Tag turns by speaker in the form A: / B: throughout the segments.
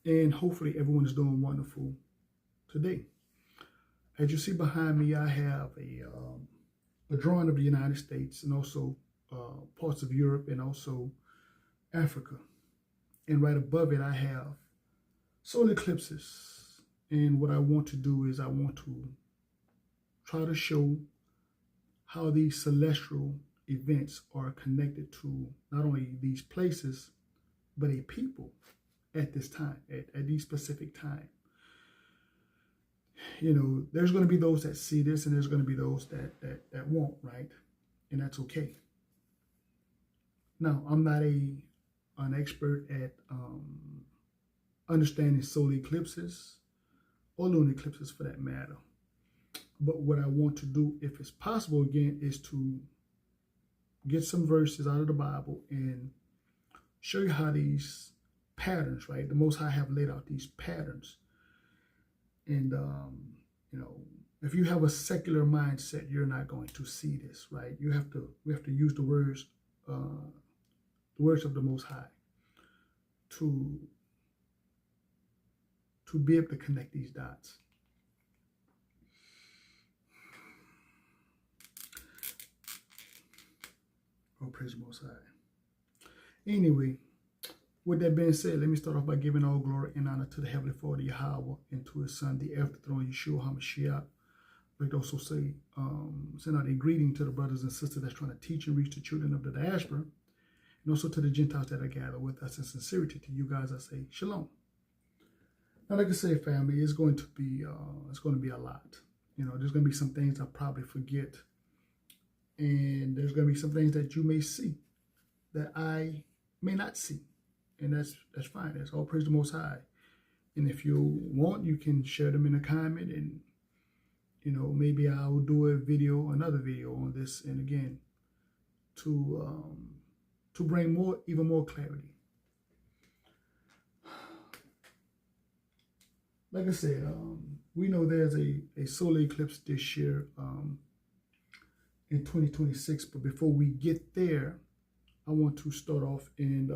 A: and hopefully everyone is doing wonderful today. As you see behind me, I have a drawing of the United States and also parts of Europe and also Africa. And right above it, I have solar eclipses. And what I want to do is I want to try to show how these celestial events are connected to not only these places, but a people at this time, at these specific time. You know, there's going to be those that see this and there's going to be those that won't, right? And that's okay. Now, I'm not an expert at understanding solar eclipses or lunar eclipses for that matter. But what I want to do, if it's possible again, is to get some verses out of the Bible and show you how these patterns, right? The Most High have laid out these patterns. And, you know, if you have a secular mindset, you're not going to see this, right? We have to use the words of the Most High to be able to connect these dots. Oh, praise the Most High. Anyway, with that being said, let me start off by giving all glory and honor to the Heavenly Father, Yahweh, and to His Son, the Afterthrone, Yeshua HaMashiach. But also say, send out a greeting to the brothers and sisters that's trying to teach and reach the children of the diaspora, and also to the Gentiles that are gathered with us in sincerity. To you guys, I say shalom. Now, like I say, family, it's going to be a lot. You know, there's going to be some things I probably forget, and there's going to be some things that you may see that I may not see. And that's fine. That's all praise the Most High. And if you want, you can share them in a comment, and you know, maybe I'll do another video on this, and again, to bring even more clarity. Like I said, we know there's a solar eclipse this year in 2026. But before we get there, I want to start off and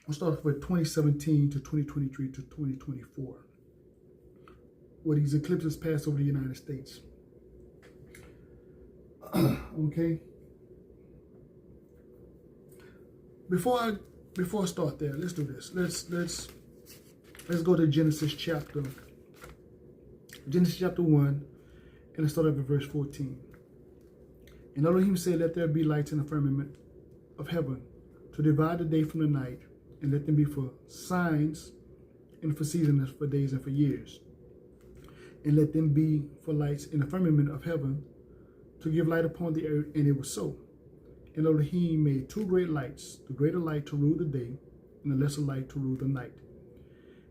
A: I'll start off with 2017 to 2023 to 2024, where these eclipses passed over the United States. Okay. Before I start there, let's do this. Let's go to Genesis chapter 1, and let's start at verse 14. And Elohim said, "Let there be lights in the firmament of heaven to divide the day from the night, and let them be for signs and for seasons, for days and for years. And let them be for lights in the firmament of heaven to give light upon the earth." And it was so. And Elohim made two great lights, the greater light to rule the day, and the lesser light to rule the night.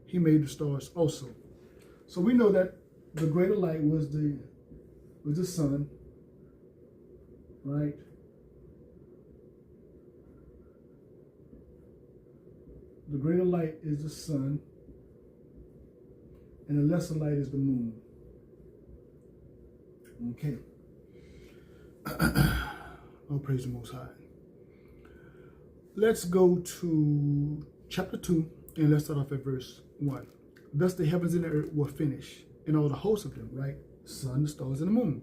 A: He made the stars also. So we know that the greater light was the sun, right? The greater light is the sun, and the lesser light is the moon. Okay. Oh, praise the Most High. Let's go to chapter 2, and let's start off at verse 1. Thus the heavens and the earth were finished, and all the hosts of them, right? The sun, the stars, and the moon.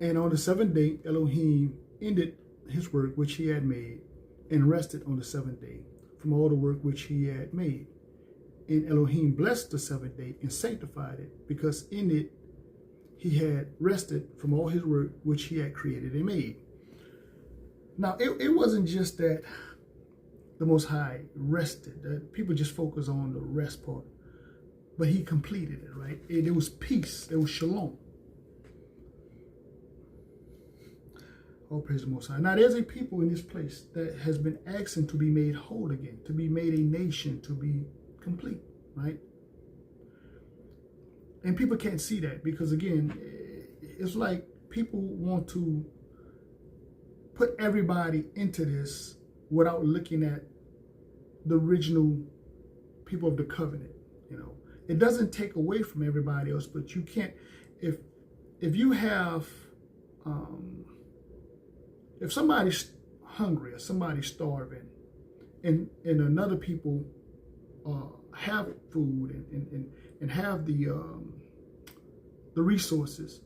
A: And on the seventh day, Elohim ended his work which he had made, and rested on the seventh day from all the work which he had made. And Elohim blessed the seventh day and sanctified it, because in it he had rested from all his work which he had created and made. Now, it wasn't just that the Most High rested, that people just focus on the rest part, but he completed it, right? It was peace, it was shalom. All praise the Most High. Now, there's a people in this place that has been asking to be made whole again, to be made a nation, to be complete, right? And people can't see that because, again, it's like people want to put everybody into this without looking at the original people of the covenant. You know, it doesn't take away from everybody else, but you can't, if you have, if somebody's hungry or somebody's starving, and another people have food and have the resources,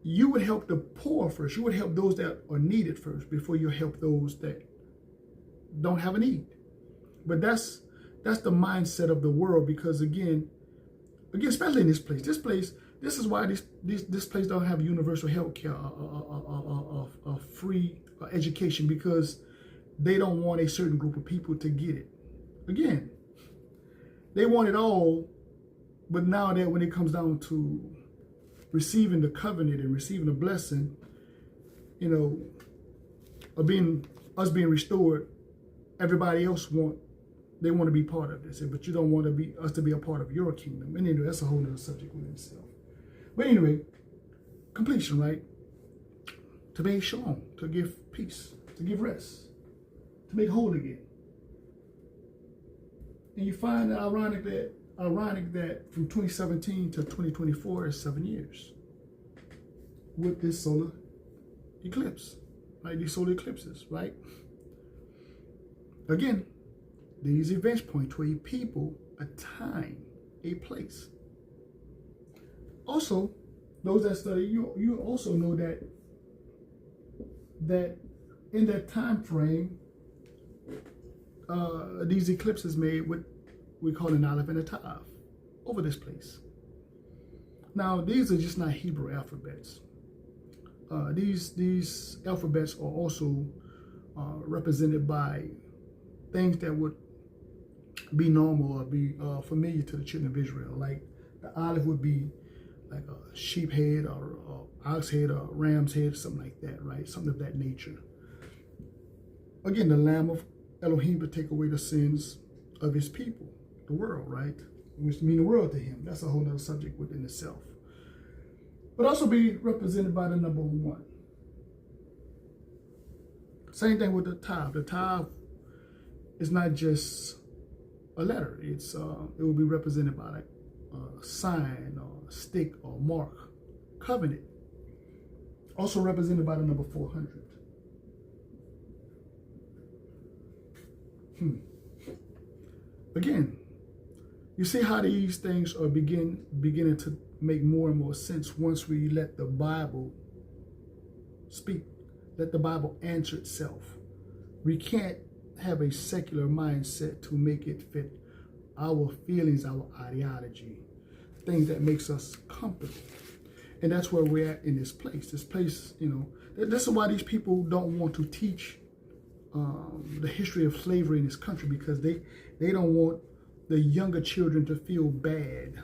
A: you would help the poor first. You would help those that are needed first before you help those that don't have a need. But that's the mindset of the world, because again, especially in this place, this is why this place don't have universal health care or free education, because they don't want a certain group of people to get it. Again, they want it all, but now that when it comes down to receiving the covenant and receiving the blessing, you know, of us being restored, everybody else want to be part of this, but you don't want us to be a part of your kingdom. And anyway, that's a whole other subject within itself. But anyway, completion, right? To make shalom, to give peace, to give rest, to make whole again. And you find that ironic that from 2017 to 2024 is 7 years with this solar eclipse, right? These solar eclipses, right? Again, these events point to a people, a time, a place. Also, those that study, you also know that in that time frame, these eclipses made what we call an aleph and a tav over this place. Now, these are just not Hebrew alphabets. These alphabets are also represented by things that would be normal or be familiar to the children of Israel. Like the aleph would be like a sheep head or ox head or ram's head, something like that, right? Something of that nature. Again, the Lamb of Elohim to take away the sins of his people, the world, right? Which mean the world to him. That's a whole other subject within itself. But also be represented by the number 1. Same thing with the tav. The tav is not just a letter. It will be represented by like a sign or a stick or mark, covenant. Also represented by the number 400. Again, you see how these things are beginning to make more and more sense once we let the Bible speak, let the Bible answer itself. We can't have a secular mindset to make it fit our feelings, our ideology, things that makes us comfortable. And that's where we're at in this place. This place, you know, this is why these people don't want to teach the history of slavery in this country, because they don't want the younger children to feel bad.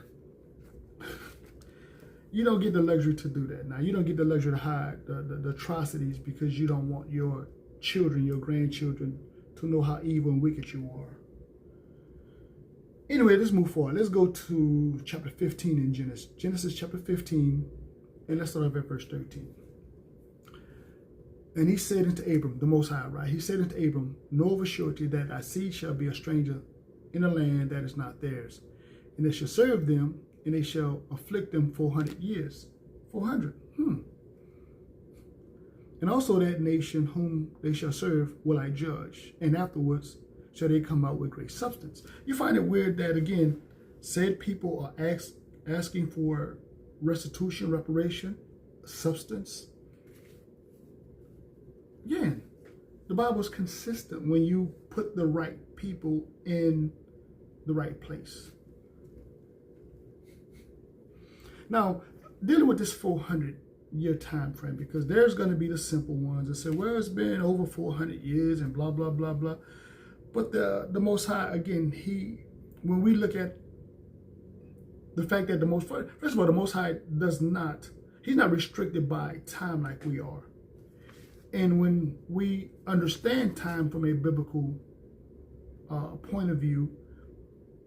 A: You don't get the luxury to do that now. You don't get the luxury to hide the atrocities, because you don't want your children, your grandchildren, to know how evil and wicked you are. Anyway, let's move forward. Let's go to chapter 15 in Genesis. Genesis chapter 15, and let's start off at verse 13. And he said unto Abram, the Most High, right? He said unto Abram, know of a surety that thy seed shall be a stranger in a land that is not theirs. And they shall serve them, and they shall afflict them 400 years. 400. And also that nation whom they shall serve will I judge, and afterwards shall they come out with great substance. You find it weird that, again, said people are asking for restitution, reparation, substance. Again, the Bible is consistent when you put the right people in the right place. Now, dealing with this 400-year time frame, because there's going to be the simple ones that say, well, it's been over 400 years and blah, blah, blah, blah. But the Most High, again, when we look at the fact that first of all, the Most High he's not restricted by time like we are. And when we understand time from a biblical point of view,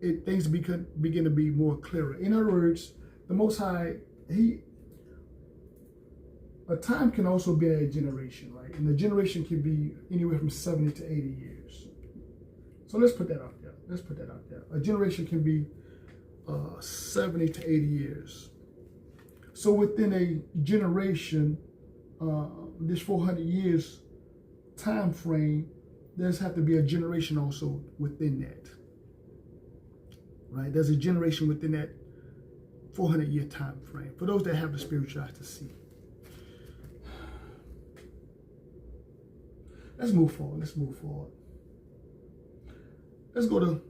A: things begin to be more clearer. In other words, the Most High, a time can also be a generation, right? And a generation can be anywhere from 70 to 80 years. So let's put that out there. A generation can be 70 to 80 years. So within a generation, this 400 years time frame, there's have to be a generation also within that. Right? There's a generation within that 400-year time frame. For those that have the spiritual eyes to see. Let's move forward. Let's move forward. Let's go to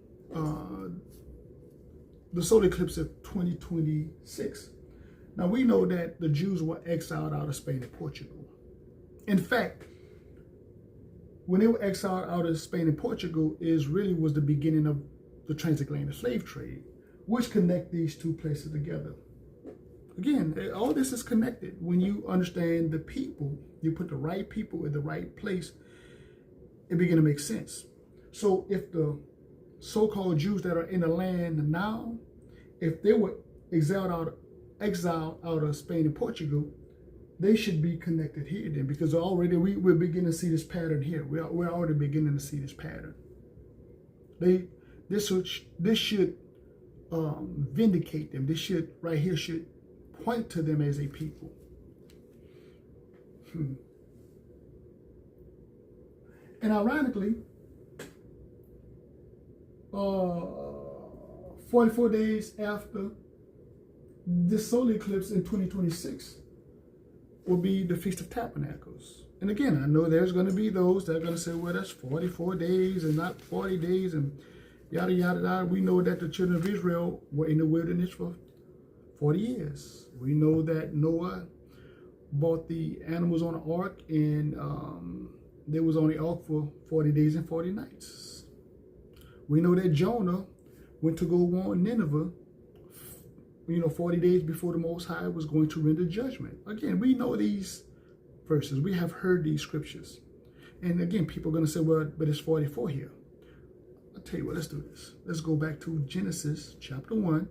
A: the solar eclipse of 2026. Now, we know that the Jews were exiled out of Spain and Portugal. In fact, when they were exiled out of Spain and Portugal, is really was the beginning of the transatlantic slave trade, which connect these two places together. Again, all this is connected. When you understand the people, you put the right people in the right place, it begin to make sense. So if the so-called Jews that are in the land now, if they were exiled out of Spain and Portugal, they should be connected here then, because already we're beginning to see this pattern here. We're already beginning to see this pattern. This should vindicate them. This should right here should point to them as a people. And ironically, 44 days after this solar eclipse in 2026 will be the Feast of Tabernacles. And again, I know there's going to be those that are going to say, well, that's 44 days and not 40 days and yada, yada, yada. We know that the children of Israel were in the wilderness for 40 years. We know that Noah bought the animals on the ark, and they was on the ark for 40 days and 40 nights. We know that Jonah went to go warn Nineveh, 40 days before the Most High was going to render judgment. Again, we know these verses. We have heard these scriptures. And again, people are going to say, well, but it's 44 here. I'll tell you what, let's do this. Let's go back to Genesis chapter 1.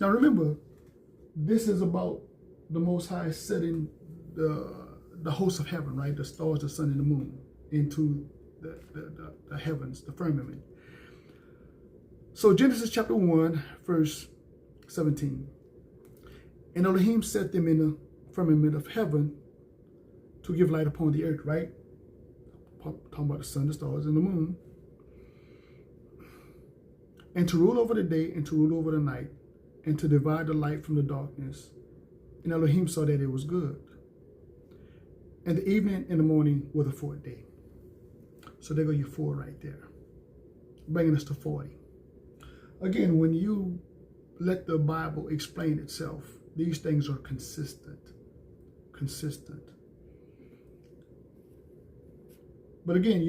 A: Now remember, this is about the Most High setting the hosts of heaven, right? The stars, the sun, and the moon into the heavens, the firmament. So Genesis chapter 1, verse 17. And Elohim set them in the firmament of heaven to give light upon the earth, right? Talking about the sun, the stars, and the moon. And to rule over the day and to rule over the night, and to divide the light from the darkness. And Elohim saw that it was good. And the evening and the morning were the fourth day. So there go your 4 right there, bringing us to 40. Again, when you let the Bible explain itself, these things are consistent. But again,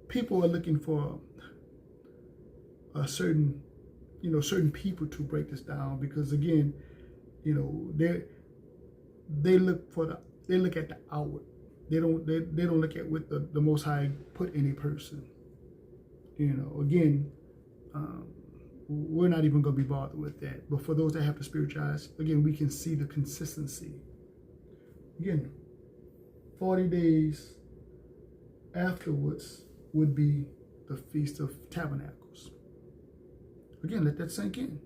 A: people are looking for a certain people to break this down, because again, they look at the outward. They don't look at what the Most High put in a person. Again, we're not even going to be bothered with that. But for those that have the spiritual eyes, again, we can see the consistency. Again, 40 days afterwards would be the Feast of Tabernacles. Again, let that sink in.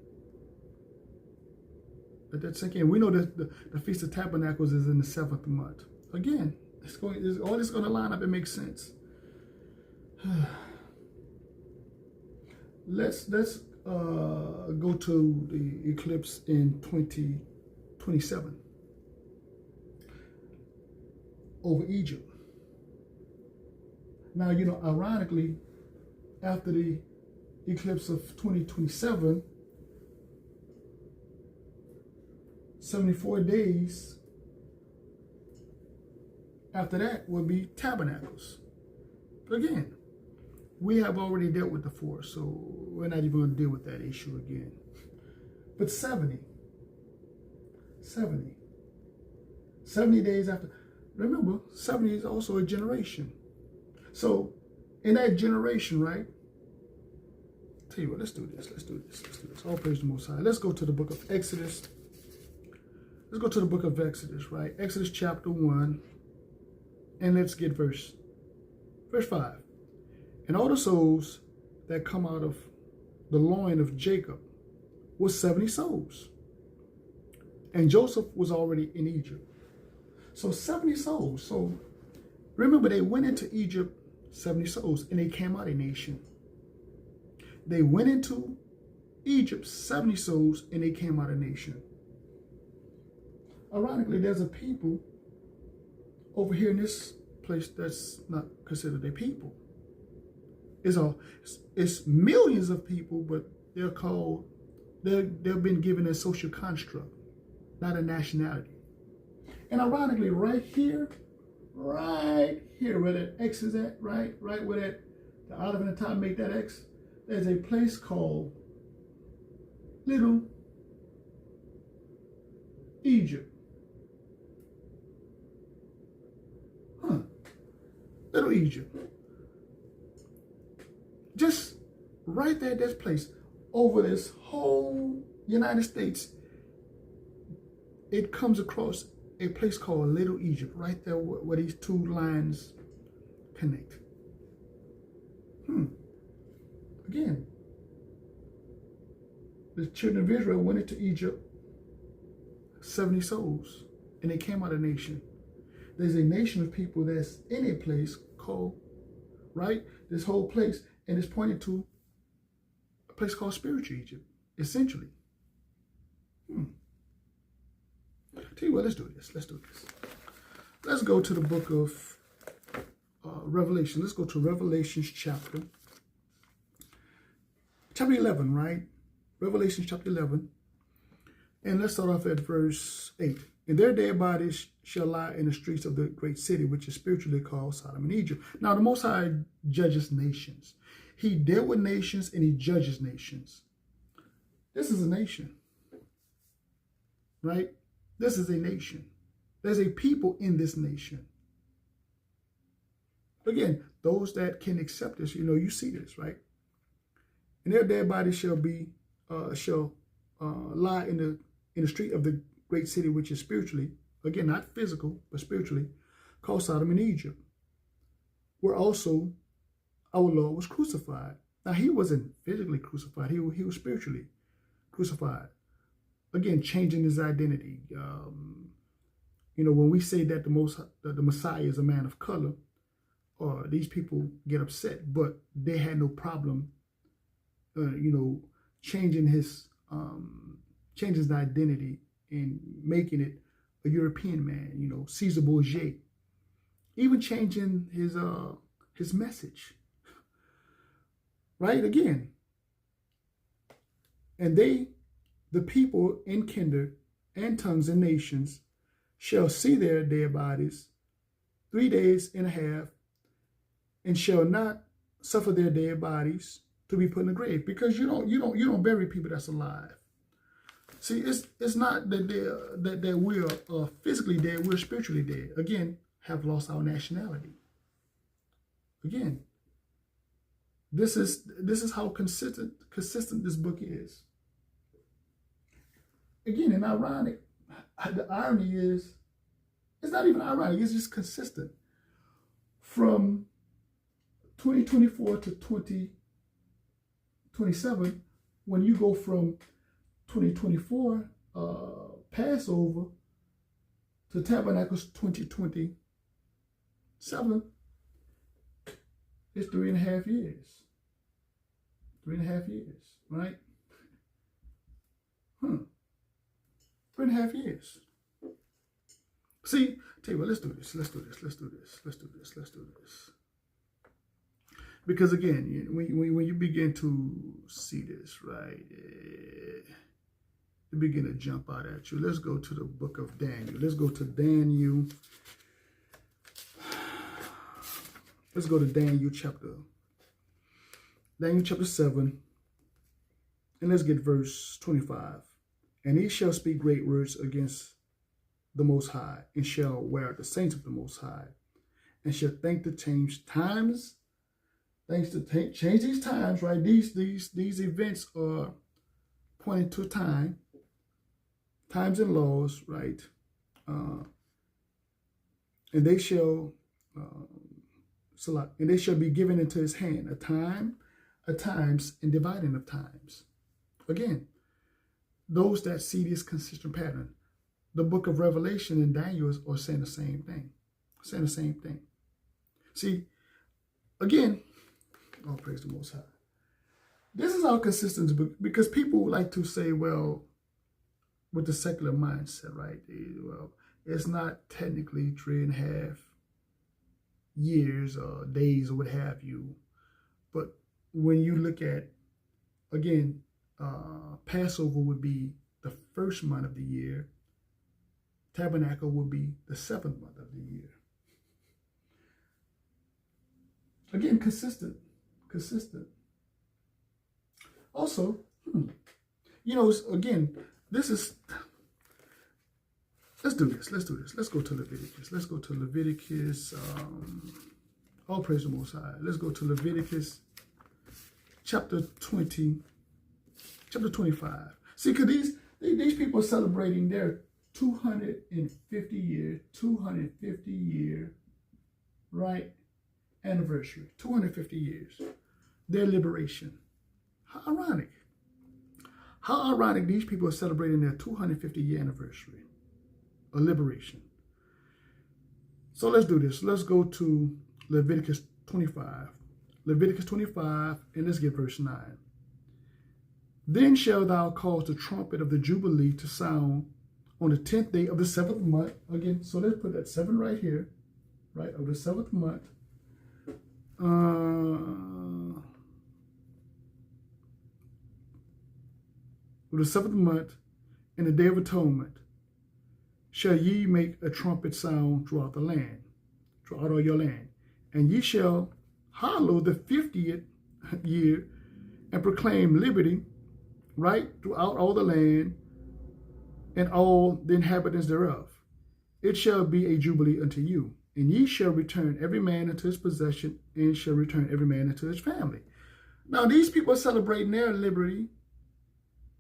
A: Let that sink in. We know that the Feast of Tabernacles is in the 7th month. Again, all this going to line up and make sense. Let's go to the eclipse in 2027 over Egypt. Now, ironically, after the eclipse of 2027, 74 days after that will be tabernacles. But again, we have already dealt with the 4, so we're not even going to deal with that issue again. But 70 days after, remember, 70 is also a generation. So in that generation, right? Tell you what, let's do this. All praise the Most High. Let's go to the book of Exodus. Let's go to the book of Exodus, right? Exodus chapter 1. And let's get verse 5. And all the souls that come out of the loin of Jacob was 70 souls. And Joseph was already in Egypt. So 70 souls. So remember, they went into Egypt 70 souls and they came out a nation. They went into Egypt 70 souls and they came out a nation. Ironically, there's a people over here in this place that's not considered a people. It's millions of people, but they've been given a social construct, not a nationality. And ironically, right here where that X is at, right where that the olive and the top make that X, there's a place called Little Egypt. Little Egypt. Just right there, this place, over this whole United States, it comes across a place called Little Egypt, right there where these two lines connect. Again, the children of Israel went into Egypt, 70 souls, and they came out of the nation. There's a nation of people that's in a place called, right? This whole place, and it's pointed to a place called spiritual Egypt, essentially. Tell you what, let's do this. Let's go to the book of Revelation. Let's go to Revelations chapter 11, right? Revelation chapter 11. And let's start off at verse 8. And their dead bodies shall lie in the streets of the great city, which is spiritually called Sodom and Egypt. Now, the Most High judges nations. He dealt with nations and he judges nations. This is a nation, right? This is a nation. There's a people in this nation. Again, those that can accept this, you see this, right? And their dead bodies shall lie in the street of the great city, which is spiritually, again, not physical, but spiritually, called Sodom and Egypt, where also our Lord was crucified. Now, he wasn't physically crucified. He was spiritually crucified. Again, changing his identity. When we say that the Messiah is a man of color, or these people get upset, but they had no problem, changing his identity and making it a European man, Caesar Borgia, even changing his message, right? Again, and the people in kindred and tongues and nations shall see their dead bodies 3 days and a half, and shall not suffer their dead bodies to be put in the grave, because you don't bury people that's alive. See, it's not that we're physically dead, we're spiritually dead. Again, have lost our nationality. Again, this is how consistent this book is. Again, and ironic, the irony is, it's not even ironic, it's just consistent. From 2024 to 2027, when you go from 2024 Passover to Tabernacles 2027, it's 3.5 years. 3.5 years, right? 3.5 years. See, tell you what, let's do this. Because again, when you begin to see this, right, it begin to jump out at you. Let's go to the book of Daniel. Let's go to Daniel. Let's go to Daniel chapter 7. And let's get verse 25. And he shall speak great words against the Most High, and shall wear the saints of the Most High, and shall think to change times. Thanks to change these times, right? These events are pointing to times and laws, right? And they shall be given into his hand a times, and dividing of times. Again, those that see this consistent pattern, the book of Revelation and Daniel are saying the same thing. Saying the same thing. See, again, oh, praise the Most High. This is our consistency, because people like to say, well, with the secular mindset, right? Well, it's not technically 3.5 years or days or what have you. But when you look at, again, Passover would be the first month of the year. Tabernacle would be the 7th month of the year. Again, consistent. Also, again, this is, let's do this. Let's go to Leviticus. All praise the Most High. Let's go to Leviticus chapter 20, chapter 25. See, because these people are celebrating their 250 year, right, anniversary. 250 years. Their liberation. How ironic. How ironic these people are celebrating their 250-year anniversary of liberation. So let's do this. Let's go to Leviticus 25. Leviticus 25, and let's get verse 9. Then shalt thou cause the trumpet of the Jubilee to sound on the 10th day of the 7th month. Again, so let's put that 7 right here, right, of the 7th month. Of the 7th month, in the day of atonement, shall ye make a trumpet sound throughout the land, throughout all your land. And ye shall hallow the 50th year and proclaim liberty, right, throughout all the land and all the inhabitants thereof. It shall be a jubilee unto you, and ye shall return every man into his possession, and shall return every man into his family. Now, these people are celebrating their liberty,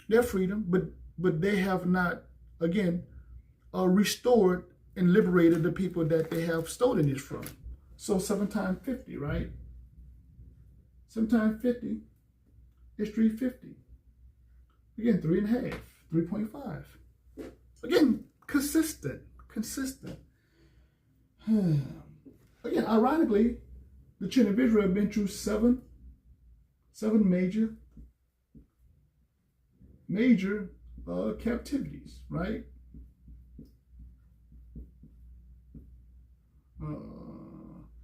A: their freedom, but they have not, again, restored and liberated the people that they have stolen it from. So 7 times 50, right? 7 times 50 is 350. Again, 3.5, 3.5. Again, consistent. Again, ironically, the children of Israel have been through seven major captivities, right?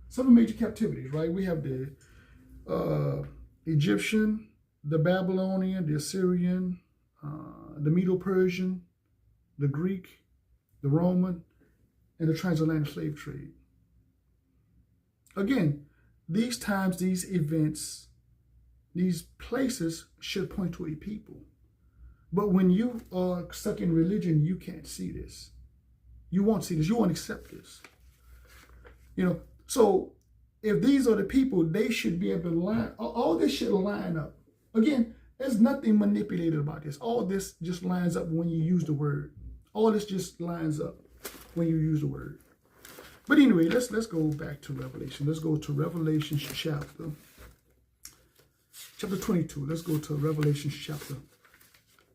A: 7 major captivities, right? We have the Egyptian, the Babylonian, the Assyrian, the Medo-Persian, the Greek, the Roman, and the transatlantic slave trade. Again, these times, these events, these places should point to a people. But when you are stuck in religion, you can't see this. You won't see this. You won't accept this. So if these are the people, they should be able to line, all this should line up. Again, there's nothing manipulated about this. All this just lines up when you use the word. All this just lines up when you use the word. But anyway, let's go back to Revelation. Let's go to Revelation chapter 22. Let's go to Revelation chapter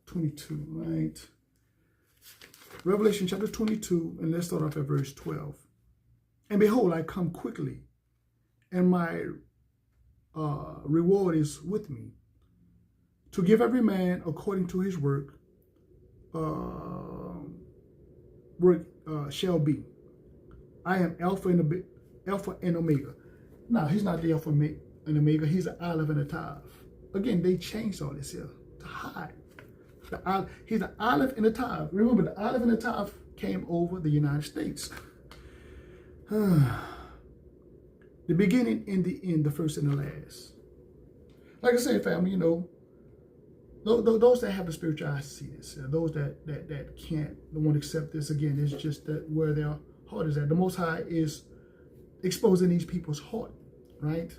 A: 22, right? Revelation chapter 22, and let's start off at verse 12. And behold, I come quickly, and my reward is with me, to give every man according to his work shall be. I am Alpha and Omega. Now, he's not the Alpha and Omega. He's the Aleph and the Tav. Again, they changed all this here to hide. He's the Aleph and the Tav. Remember, the Aleph and the Tav came over the United States. The beginning and the end, the first and the last. Like I say, family, those that have the spiritual eyes see this. Those that can't, don't want to accept this, again, it's just that where their heart is at. The Most High is exposing these people's heart, right?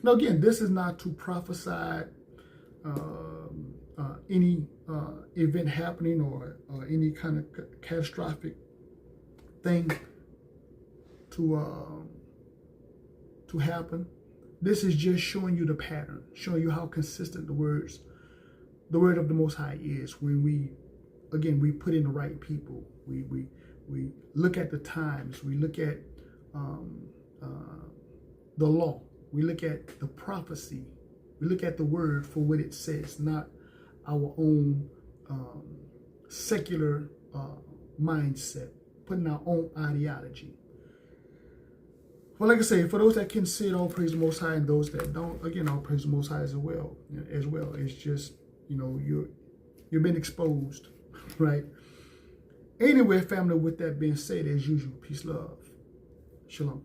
A: Now, again, this is not to prophesy any event happening or any kind of catastrophic thing to happen. This is just showing you the pattern, showing you how consistent the word of the Most High is when we again, we put in the right people. We look at the times. We look at the law. We look at the prophecy. We look at the word for what it says, not our own secular mindset, putting our own ideology. Well, like I say, for those that can see it, all praise the Most High, and those that don't, again, all praise the Most High as well. It's just, you've been exposed, right? Anyway, family, with that being said, as usual, peace, love, shalom.